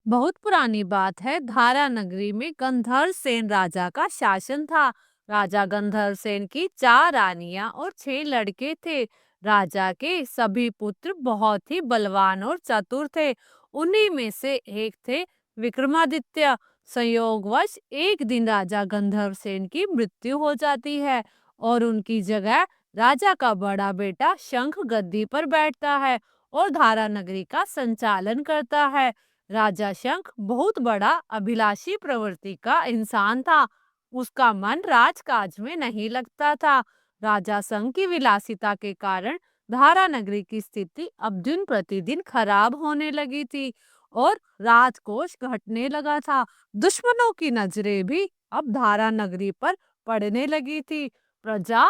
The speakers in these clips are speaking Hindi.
बहुत पुरानी बात है। धारा नगरी में गंधर्व सेन राजा का शासन था। राजा गंधर्व सेन की 4 रानियां और 6 लड़के थे। राजा के सभी पुत्र बहुत ही बलवान और चतुर थे। उन्हीं में से एक थे विक्रमादित्य। संयोगवश एक दिन राजा गंधर्व सेन की मृत्यु हो जाती है और उनकी जगह राजा का बड़ा बेटा शंख गद्दी पर बैठता है और धारा नगरी का संचालन करता है। राजा शंख बहुत बड़ा अभिलाषी प्रवृत्ति का इंसान था। उसका मन राजकाज में नहीं लगता था। राजा शंख की विलासिता के कारण धारा नगरी की स्थिति अब दिन प्रतिदिन खराब होने लगी थी और राजकोष घटने लगा था। दुश्मनों की नजरें भी अब धारा नगरी पर पड़ने लगी थी। प्रजा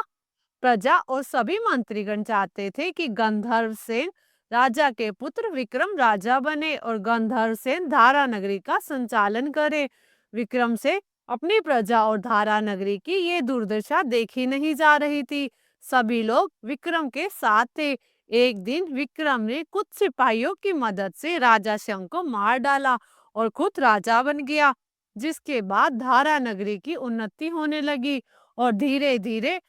प्रजा और सभी मंत्रीगण चाहते थे कि गंधर्व सेन राजा के पुत्र विक्रम राजा बने और गंधर्व सेन धारा नगरी का संचालन करे। विक्रम से अपनी प्रजा और धारा नगरी की ये दुर्दशा देखी नहीं जा रही थी। सभी लोग विक्रम के साथ थे। एक दिन विक्रम ने कुछ सिपाहियों की मदद से राजा शंख को मार डाला और खुद राजा बन गया, जिसके बाद धारा नगरी की उन्नति होने लगी और धीरे धीरे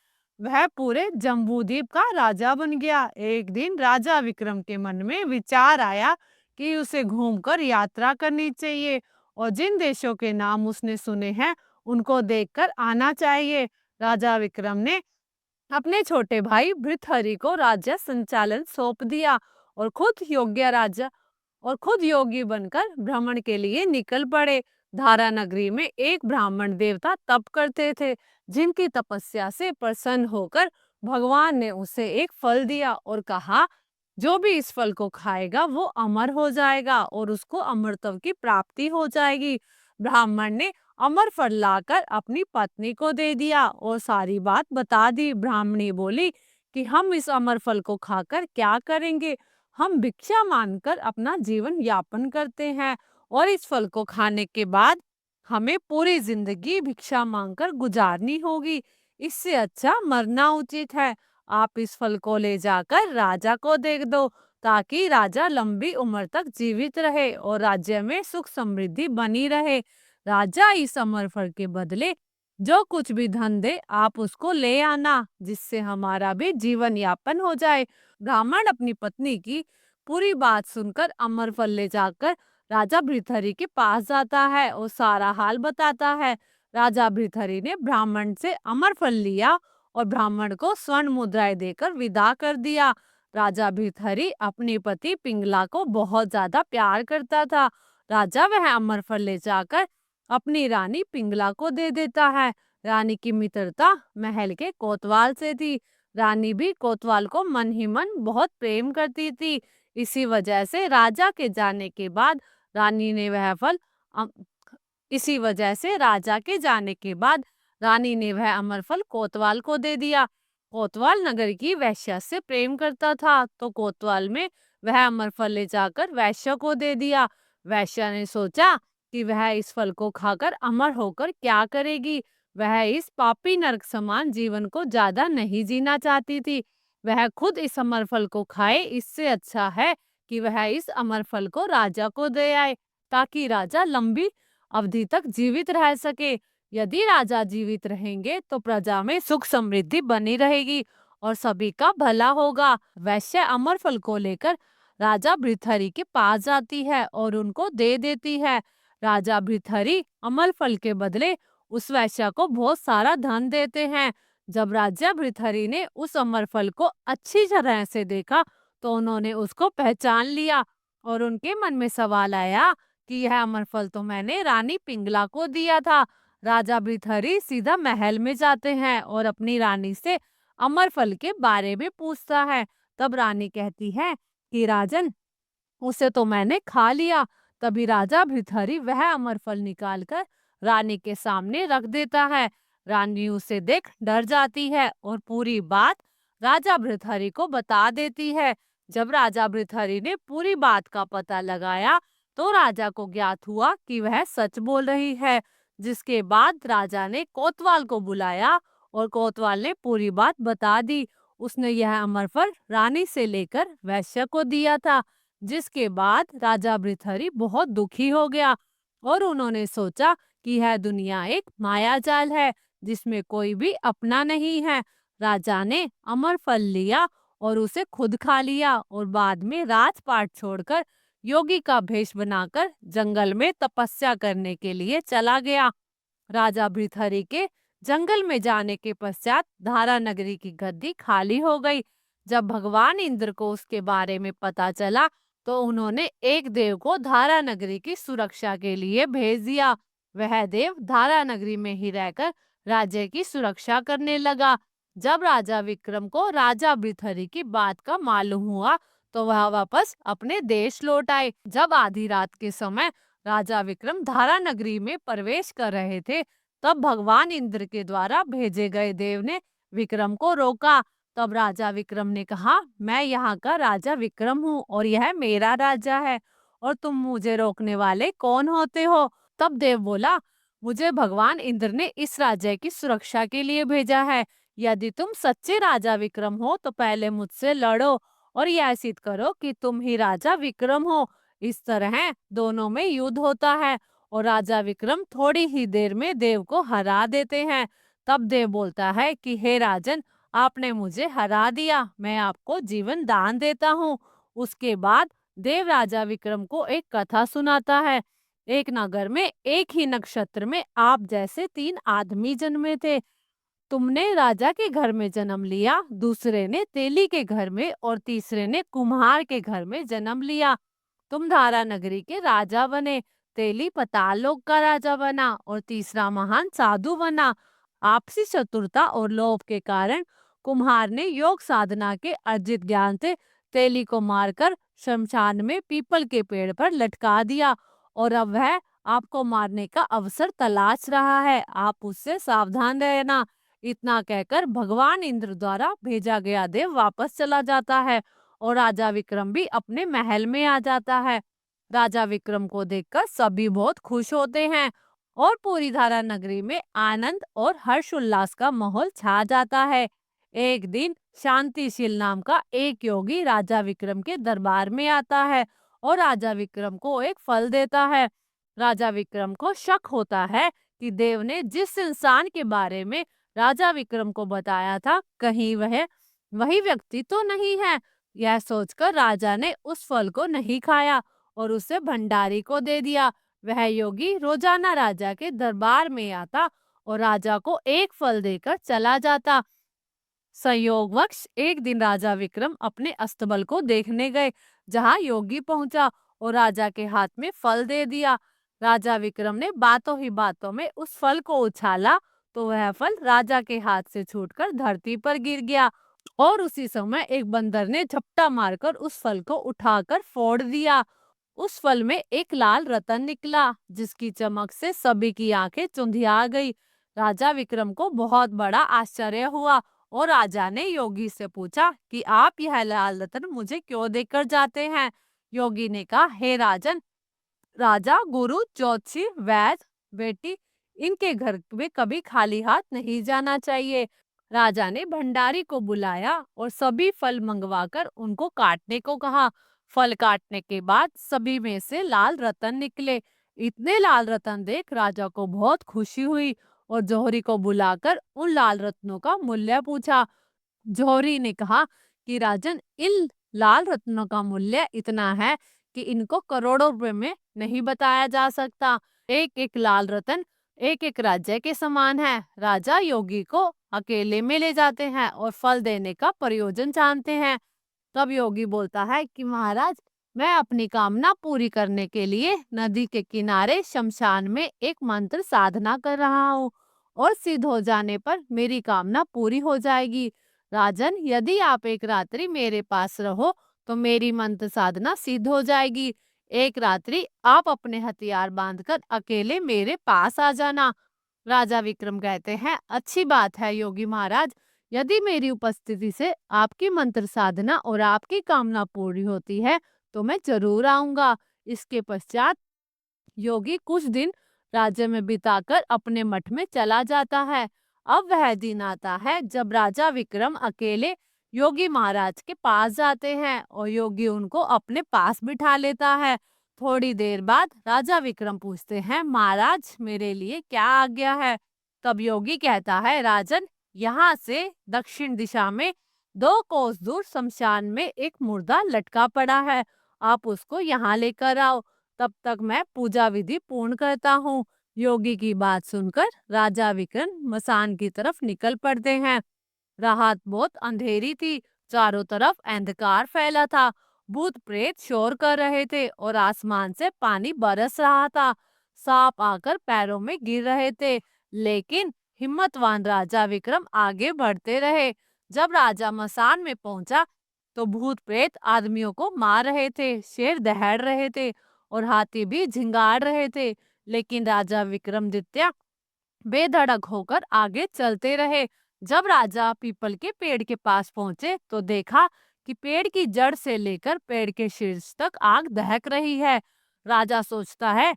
वह पूरे जम्बूद्वीप का राजा बन गया। एक दिन राजा विक्रम के मन में विचार आया कि उसे घूमकर यात्रा करनी चाहिए और जिन देशों के नाम उसने सुने हैं उनको देखकर आना चाहिए। राजा विक्रम ने अपने छोटे भाई भृतहरि को राज्य संचालन सौंप दिया और खुद योगी बनकर भ्रमण के लिए निकल पड़े। धारा नगरी में एक ब्राह्मण देवता तप करते थे, जिनकी तपस्या से प्रसन्न होकर भगवान ने उसे एक फल दिया और कहा, जो भी इस फल को खाएगा वो अमर हो जाएगा और उसको अमरत्व की प्राप्ति हो जाएगी। ब्राह्मण ने अमर फल लाकर अपनी पत्नी को दे दिया और सारी बात बता दी। ब्राह्मणी बोली कि हम इस अमर फल को खाकर क्या करेंगे? हम भिक्षा मांगकर अपना जीवन यापन करते हैं और इस फल को खाने के बाद हमें पूरी जिंदगी भिक्षा मांगकर गुजारनी होगी। इससे अच्छा मरना उचित है। आप इस फल को ले जाकर राजा को दे दो, ताकि राजा लंबी उम्र तक जीवित रहे और राज्य में सुख समृद्धि बनी रहे। राजा इस अमर फल के बदले जो कुछ भी धन दे आप उसको ले आना, जिससे हमारा भी जीवन यापन हो जाए। ब्राह्मण अपनी पत्नी की पूरी बात सुनकर अमर फल ले जाकर राजा भृतहरि के पास जाता है और सारा हाल बताता है। राजा भृतहरि ने ब्राह्मण से अमर फल लिया और ब्राह्मण को स्वर्ण मुद्राएं देकर विदा कर दिया। राजा भृतहरि अपनी पति पिंगला को बहुत ज्यादा प्यार करता था। राजा वह अमर फल ले जाकर अपनी रानी पिंगला को दे देता है। रानी की मित्रता महल के कोतवाल से थी। रानी भी कोतवाल को मन ही मन बहुत प्रेम करती थी। इसी वजह से राजा के जाने के बाद रानी ने वह फल अम, इसी वजह से राजा के जाने के बाद रानी ने वह अमर फल कोतवाल को दे दिया। कोतवाल नगर की वैश्या से प्रेम करता था, तो कोतवाल में वह अमर फल ले जाकर वैश्या को दे दिया। वैश्या ने सोचा कि वह इस फल को खाकर अमर होकर क्या करेगी। वह इस पापी नरक समान जीवन को ज्यादा नहीं जीना चाहती थी। वह खुद इस अमर फल को खाए, इससे अच्छा है कि वह इस अमर फल को राजा को दे आए, ताकि राजा लंबी अवधि तक जीवित रह सके। यदि राजा जीवित रहेंगे तो प्रजा में सुख समृद्धि बनी रहेगी और सभी का भला होगा। वैश्य अमर फल को लेकर राजा भृतहरि के पास जाती है और उनको दे देती है। राजा भृतहरि अमर फल के बदले उस वैश्या को बहुत सारा धन देते हैं। जब राजा भृतहरि ने उस अमर फल को अच्छी तरह से देखा तो उन्होंने उसको पहचान लिया और उनके मन में सवाल आया कि यह अमर फल तो मैंने रानी पिंगला को दिया था। राजा भृतहरि सीधा महल में जाते हैं और अपनी रानी से अमर फल के बारे में पूछता है। तब रानी कहती है कि राजन, उसे तो मैंने खा लिया। तभी राजा भृतहरि वह अमर फल निकालकर रानी के सामने रख देता है। रानी उसे देख डर जाती है और पूरी बात राजा भृतहरि को बता देती है। जब राजा भृतहरि ने पूरी बात का पता लगाया तो राजा को ज्ञात हुआ कि वह सच बोल रही है। जिसके बाद राजा ने कोतवाल को बुलाया और कोतवाल ने पूरी बात बता दी। उसने यह अमर फल रानी से लेकर वैश्य को दिया था। जिसके बाद राजा भृतहरि बहुत दुखी हो गया और उन्होंने सोचा कि यह दुनिया एक माया जाल है जिसमें कोई भी अपना नहीं है। राजा ने अमर फल लिया और उसे खुद खा लिया और बाद में राजपाट छोड़कर योगी का भेष बनाकर जंगल में तपस्या करने के लिए चला गया। राजा भृतहरि के जंगल में जाने के पश्चात धारा नगरी की गद्दी खाली हो गई। जब भगवान इंद्र को उसके बारे में पता चला तो उन्होंने एक देव को धारा नगरी की सुरक्षा के लिए भेज दिया। वह देव धारा नगरी में ही रहकर राज्य की सुरक्षा करने लगा। जब राजा विक्रम को राजा भृतहरि की बात का मालूम हुआ तो वह वापस अपने देश लौट आए। जब आधी रात के समय राजा विक्रम धारा नगरी में प्रवेश कर रहे थे, तब भगवान इंद्र के द्वारा भेजे गए देव ने विक्रम को रोका। तब राजा विक्रम ने कहा, मैं यहाँ का राजा विक्रम हूँ और यह मेरा राजा है, और तुम मुझे रोकने वाले कौन होते हो? तब देव बोला, मुझे भगवान इंद्र ने इस राज्य की सुरक्षा के लिए भेजा है। यदि तुम सच्चे राजा विक्रम हो तो पहले मुझसे लड़ो और यह सिद्ध करो कि तुम ही राजा विक्रम हो। इस तरह दोनों में युद्ध होता है और राजा विक्रम थोड़ी ही देर में देव को हरा देते हैं। तब देव बोलता है कि हे राजन, आपने मुझे हरा दिया, मैं आपको जीवन दान देता हूँ। उसके बाद देव राजा विक्रम को एक कथा सुनाता है। एक नगर में एक ही नक्षत्र में आप जैसे 3 आदमी जन्मे थे। तुमने राजा के घर में जन्म लिया, दूसरे ने तेली के घर में और तीसरे ने कुम्हार के घर में जन्म लिया। तुम धारा नगरी के राजा बने, तेली पाताल लोक का राजा बना और तीसरा महान साधु बना। आपसी चतुरता और लोभ के कारण कुम्हार ने योग साधना के अर्जित ज्ञान से तेली को मारकर शमशान में पीपल के पेड़ पर लटका दिया और अब वह आपको मारने का अवसर तलाश रहा है, आप उससे सावधान रहना। इतना कहकर भगवान इंद्र द्वारा भेजा गया देव वापस चला जाता है और राजा विक्रम भी अपने महल में आ जाता है। राजा विक्रम को देखकर सभी बहुत खुश होते हैं और पूरी धारा नगरी में आनंद और हर्ष उल्लास का माहौल छा जाता है। एक दिन शांतिशील नाम का एक योगी राजा विक्रम के दरबार में आता है और राजा विक्रम को एक फल देता है। राजा विक्रम को शक होता है कि देव ने जिस इंसान के बारे में राजा विक्रम को बताया था, कहीं वह वही व्यक्ति तो नहीं है। यह सोचकर राजा ने उस फल को नहीं खाया और उसे भंडारी को दे दिया। वह योगी रोजाना राजा के दरबार में आता और राजा को एक फल देकर चला जाता। संयोगवश एक दिन राजा विक्रम अपने अस्तबल को देखने गए, जहां योगी पहुंचा और राजा के हाथ में फल दे दिया। राजा विक्रम ने बातों ही बातों में उस फल को उछाला तो वह फल राजा के हाथ से छूटकर धरती पर गिर गया और उसी समय एक बंदर ने झपटा मारकर उस फल को उठाकर फोड़ दिया। उस फल में एक लाल रतन निकला जिसकी चमक से सभी की आंखें चुंधिया गई। राजा विक्रम को बहुत बड़ा आश्चर्य हुआ और राजा ने योगी से पूछा कि आप यह लाल रतन मुझे क्यों देकर जाते हैं? योगी ने कहा, हे राजन, राजा, गुरु, ज्योतिषी, वैद्य, बेटी, इनके घर में कभी खाली हाथ नहीं जाना चाहिए। राजा ने भंडारी को बुलाया और सभी फल मंगवाकर उनको काटने को कहा। फल काटने के बाद सभी में से लाल रतन निकले। इतने लाल रतन देख राजा को बहुत खुशी हुई और जौहरी को बुलाकर उन लाल रत्नों का मूल्य पूछा। जौहरी ने कहा कि राजन, इन लाल रत्नों का मूल्य इतना है कि इनको करोड़ों रुपए में नहीं बताया जा सकता। एक एक लाल रतन एक एक राज्य के समान है। राजा योगी को अकेले में ले जाते हैं और फल देने का प्रयोजन जानते हैं। तब योगी बोलता है कि महाराज, मैं अपनी कामना पूरी करने के लिए नदी के किनारे शमशान में एक मंत्र साधना कर रहा हूँ और सिद्ध हो जाने पर मेरी कामना पूरी हो जाएगी। राजन, यदि आप एक रात्रि मेरे पास रहो तो मेरी मंत्र साधना सिद्ध हो जाएगी। एक रात्रि आप अपने हथियार बांधकर अकेले मेरे पास आ जाना। राजा विक्रम कहते हैं, अच्छी बात है योगी महाराज, यदि मेरी उपस्थिति से आपकी मंत्र साधना और आपकी कामना पूरी होती है तो मैं जरूर आऊंगा। इसके पश्चात योगी कुछ दिन राज्य में बिताकर अपने मठ में चला जाता है। अब वह दिन आता है जब राजा विक्रम अकेले योगी महाराज के पास जाते हैं और योगी उनको अपने पास बिठा लेता है। थोड़ी देर बाद राजा विक्रम पूछते हैं, महाराज मेरे लिए क्या आज्ञा है? तब योगी कहता है, राजन, यहाँ से दक्षिण दिशा में 2 कोस दूर शमशान में एक मुर्दा लटका पड़ा है, आप उसको यहाँ लेकर आओ, तब तक मैं पूजा विधि पूर्ण करता हूँ। योगी की बात सुनकर राजा विक्रम मसान की तरफ निकल पड़ते हैं। रात बहुत अंधेरी थी, चारों तरफ अंधकार फैला था, भूत प्रेत शोर कर रहे थे और आसमान से पानी बरस रहा था। सांप आकर पैरों में गिर रहे थे, लेकिन हिम्मतवान राजा विक्रम आगे बढ़ते रहे। जब राजा मसान में पहुंचा तो भूत प्रेत आदमियों को मार रहे थे, शेर दहाड़ रहे थे और हाथी भी झिंगाड़ रहे थे, लेकिन राजा विक्रमादित्य बेधड़क होकर आगे चलते रहे। जब राजा पीपल के पेड़ के पास पहुंचे तो देखा कि पेड़ की जड़ से लेकर पेड़ के शीर्ष तक आग दहक रही है। राजा सोचता है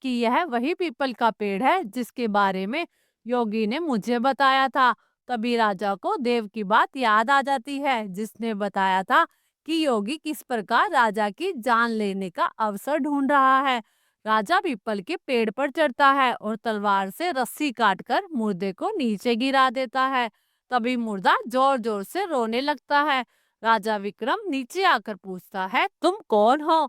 कि यह वही पीपल का पेड़ है जिसके बारे में योगी ने मुझे बताया था। तभी राजा को देव की बात याद आ जाती है, जिसने बताया था कि योगी किस प्रकार राजा की जान लेने का अवसर ढूंढ रहा है। राजा पीपल के पेड़ पर चढ़ता है और तलवार से रस्सी काटकर मुर्दे को नीचे गिरा देता है। तभी मुर्दा जोर जोर से रोने लगता है। राजा विक्रम नीचे आकर पूछता है, तुम कौन हो?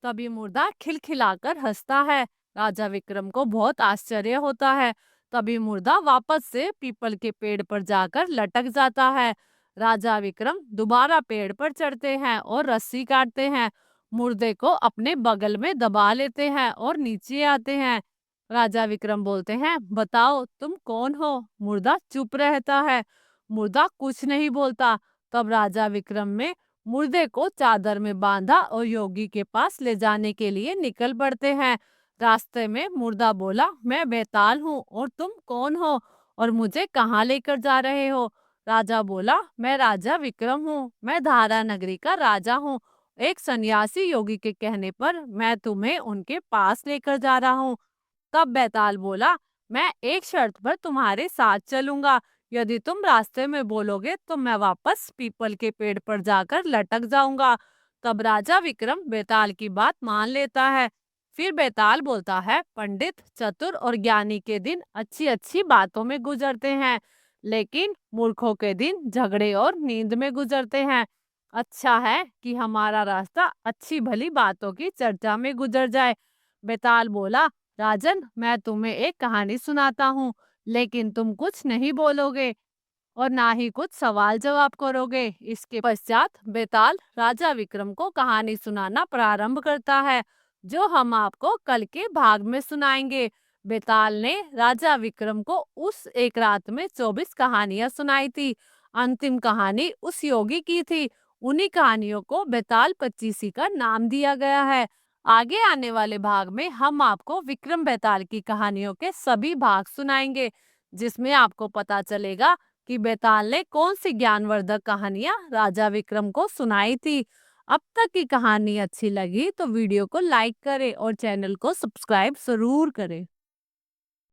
तभी मुर्दा खिलखिलाकर हंसता है। राजा विक्रम को बहुत आश्चर्य होता है। तभी मुर्दा वापस से पीपल के पेड़ पर जाकर लटक जाता है। राजा विक्रम दोबारा पेड़ पर चढ़ते हैं और रस्सी काटते हैं, मुर्दे को अपने बगल में दबा लेते हैं और नीचे आते हैं। राजा विक्रम बोलते हैं, बताओ तुम कौन हो? मुर्दा चुप रहता है, मुर्दा कुछ नहीं बोलता। तब राजा विक्रम में मुर्दे को चादर में बांधा और योगी के पास ले जाने के लिए निकल पड़ते हैं। रास्ते में मुर्दा बोला, मैं बेताल हूँ और तुम कौन हो और मुझे कहाँ लेकर जा रहे हो? राजा बोला, मैं राजा विक्रम हूँ, मैं धारा नगरी का राजा हूँ। एक सन्यासी योगी के कहने पर मैं तुम्हें उनके पास लेकर जा रहा हूँ। तब बैताल बोला, मैं एक शर्त पर तुम्हारे साथ चलूंगा, यदि तुम रास्ते में बोलोगे तो मैं वापस पीपल के पेड़ पर जाकर लटक जाऊंगा। तब राजा विक्रम बेताल की बात मान लेता है। फिर बेताल बोलता है, पंडित, चतुर और ज्ञानी के दिन अच्छी अच्छी बातों में गुजरते हैं, लेकिन मूर्खों के दिन झगड़े और नींद में गुजरते हैं। अच्छा है कि हमारा रास्ता अच्छी भली बातों की चर्चा में गुजर जाए। बेताल बोला, राजन, मैं तुम्हें एक कहानी सुनाता हूँ, लेकिन तुम कुछ नहीं बोलोगे और ना ही कुछ सवाल जवाब करोगे। इसके पश्चात बेताल राजा विक्रम को कहानी सुनाना प्रारंभ करता है, जो हम आपको कल के भाग में सुनाएंगे। बेताल ने राजा विक्रम को उस एक रात में 24 कहानियां सुनाई थी। अंतिम कहानी उस योगी की थी। उन्हीं कहानियों को बेताल पच्चीसी का नाम दिया गया है। आगे आने वाले भाग में हम आपको विक्रम बेताल की कहानियों के सभी भाग सुनाएंगे, जिसमें आपको पता चलेगा कि बेताल ने कौन सी ज्ञानवर्धक कहानियां राजा विक्रम को सुनाई थी। अब तक की कहानी अच्छी लगी तो वीडियो को लाइक करें और चैनल को सब्सक्राइब जरूर करें।